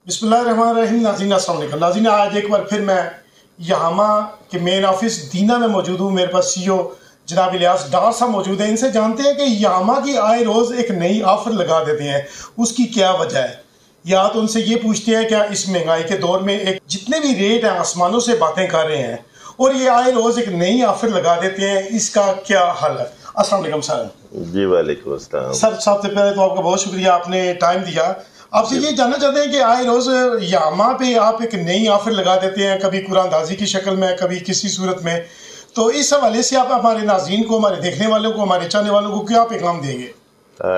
बिस्मिल्लाहिर्रहमानिर्रहीम। नाज़रीन अस्सलाम वालेकुम। नाज़रीन आज एक बार फिर मैं यामा के मेन ऑफिस दीना में मौजूद हूँ। मेरे पास सीईओ जनाब इलियास डार साहब मौजूद हैं। इनसे जानते हैं कि यामा की आए रोज़ एक नई ऑफ़र लगा देते हैं, उसकी क्या वजह है। या तो उनसे ये पूछते हैं क्या इस महंगाई के दौर में एक जितने भी रेट हैं आसमानों से बातें कर रहे हैं और ये आए रोज़ एक नई ऑफ़र लगा देते हैं, इसका क्या हल है। अस्सलाम वालेकुम सर। जी वालेकुम अस्सलाम। सर सबसे पहले तो आपका बहुत शुक्रिया, आपने टाइम दिया। आपसे ये जानना चाहते हैं कि आए रोज़ यामा पे आप एक नई ऑफ़र लगा देते हैं, कभी कुरानदाजी की शक्ल में, कभी किसी सूरत में। तो इस हवाले से आप हमारे नाज़रीन को, हमारे देखने वालों को, हमारे चाहने वालों को क्या पैगाम देंगे।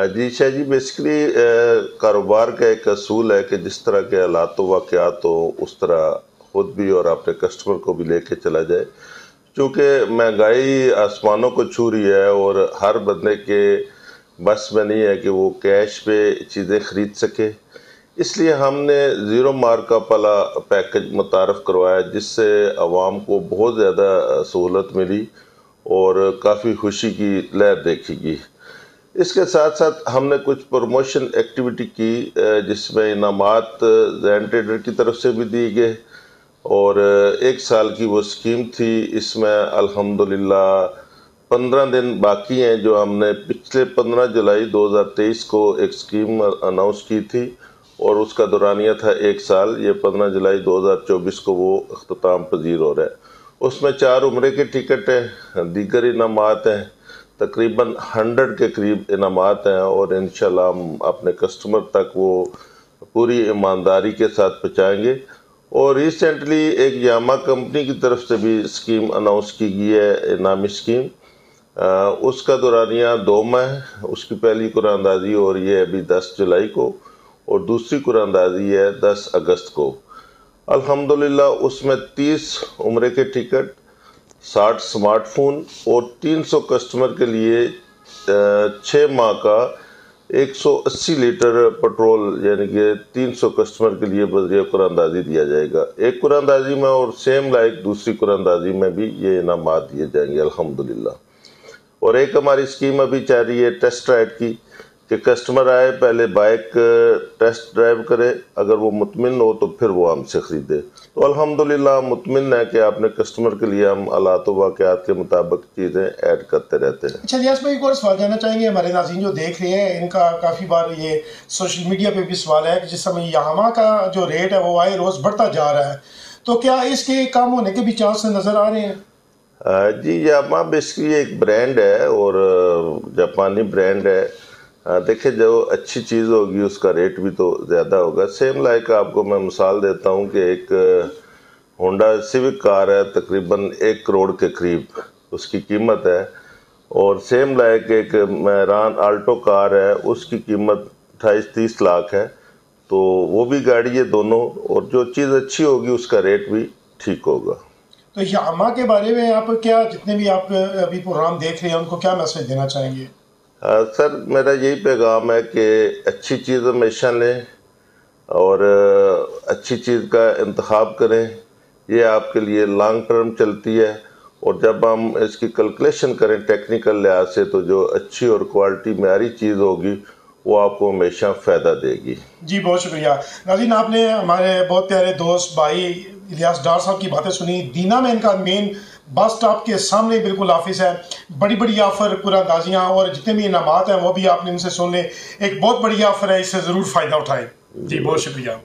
जी शाह जी, बेसिकली कारोबार का एक असूल है कि जिस तरह के हालात वाक़यात हो उस तरह खुद भी और अपने कस्टमर को भी लेके चला जाए। चूँकि महंगाई आसमानों को छू रही है और हर बंदे के बस में नहीं है कि वो कैश पे चीज़ें ख़रीद सके, इसलिए हमने ज़ीरो मार्कअप वाला पैकेज मुतारफ़ करवाया, जिससे आवाम को बहुत ज़्यादा सहूलत मिली और काफ़ी खुशी की लहर देखी गई। इसके साथ साथ हमने कुछ प्रमोशन एक्टिविटी की, जिसमें इनामात ज़ैन ट्रेडर की तरफ से भी दिए गए और 1 साल की वो स्कीम थी। इसमें अल्हम्दुलिल्लाह 15 दिन बाकी हैं, जो हमने पिछले 15 जुलाई 2023 को एक स्कीम अनाउंस की थी और उसका दौरानिया था 1 साल। ये 15 जुलाई 2024 को वो अख्ताम पजीर हो रहा है। उसमें 4 उम्रे के टिकट हैं, दीगर इनामात हैं, तकरीबन 100 के करीब इनामात हैं और इंशाल्लाह हम अपने कस्टमर तक वो पूरी ईमानदारी के साथ पहुँचाएँगे। और रिसेंटली एक यामा कंपनी की तरफ से भी स्कीम अनाउंस की गई है, इनामी स्कीम। उसका दौरानिया 2 माह, उसकी पहली कुरानदाजी हो रही है अभी 10 जुलाई को और दूसरी कुरानदाजी है 10 अगस्त को। अल्हम्दुलिल्लाह उसमें 30 उम्रे के टिकट, 60 स्मार्टफोन और 300 कस्टमर के लिए 6 माह का 180 लीटर पेट्रोल, यानी कि 300 कस्टमर के लिए बजरिया कुरानदाजी दिया जाएगा। एक कुरानदाजी में और सेम लाइक दूसरी कुरानदाजी में भी ये इनामात दिए जाएंगे अल्हम्दुलिल्लाह। और एक हमारी स्कीम अभी चल रही है टेस्ट राइड की, कि कस्टमर आए, पहले बाइक टेस्ट ड्राइव करे, अगर वो मुतमिन हो तो फिर वो हमसे ख़रीदे। तो अल्हम्दुलिल्लाह मुतमिन है कि आपने कस्टमर के लिए हम हालात वाक़यात के मुताबिक चीज़ें ऐड करते रहते हैं। अच्छा इलियास भाई, एक और सवाल जानना चाहेंगे। हमारे नाज़रीन जो देख रहे हैं, इनका काफ़ी बार ये सोशल मीडिया पे भी सवाल है कि जिस समय यामा का जो रेट है वो आए रोज़ बढ़ता जा रहा है, तो क्या इसके कम होने के भी चांस नज़र आ रहे हैं। जी, यामा बेसिकली एक ब्रांड है और जापानी ब्रांड है। देखिए, जो अच्छी चीज़ होगी उसका रेट भी तो ज़्यादा होगा। सेम लाइक आपको मैं मिसाल देता हूँ कि एक होंडा सिविक कार है, तकरीबन 1 करोड़ के करीब उसकी कीमत है, और सेम लाइक एक मेहरान आल्टो कार है, उसकी कीमत 28-30 लाख है। तो वो भी गाड़ी है दोनों, और जो चीज़ अच्छी होगी उसका रेट भी ठीक होगा। तो यामा के बारे में आप क्या, जितने भी आप अभी प्रोग्राम देख रहे हैं, उनको क्या मैसेज देना चाहेंगे। सर मेरा यही पैगाम है कि अच्छी चीज़ हमेशा लें और अच्छी चीज़ का इंतखाब करें। ये आपके लिए लॉन्ग टर्म चलती है, और जब हम इसकी कैलकुलेशन करें टेक्निकल लिहाज से, तो जो अच्छी और क्वालिटी मेयारी चीज़ होगी वो आपको हमेशा फ़ायदा देगी। जी बहुत शुक्रिया। नाज़रीन, आपने हमारे बहुत प्यारे दोस्त भाई इलियास डार साहब की बातें सुनी। दीना में इनका मेन बस स्टॉप के सामने बिल्कुल ऑफिस है। बड़ी बड़ी ऑफ़र, कुरानदाजियाँ और जितने भी इनामात हैं वो भी आपने इनसे सुन ले। एक बहुत बड़ी ऑफ़र है, इससे ज़रूर फ़ायदा उठाएं। जी बहुत शुक्रिया।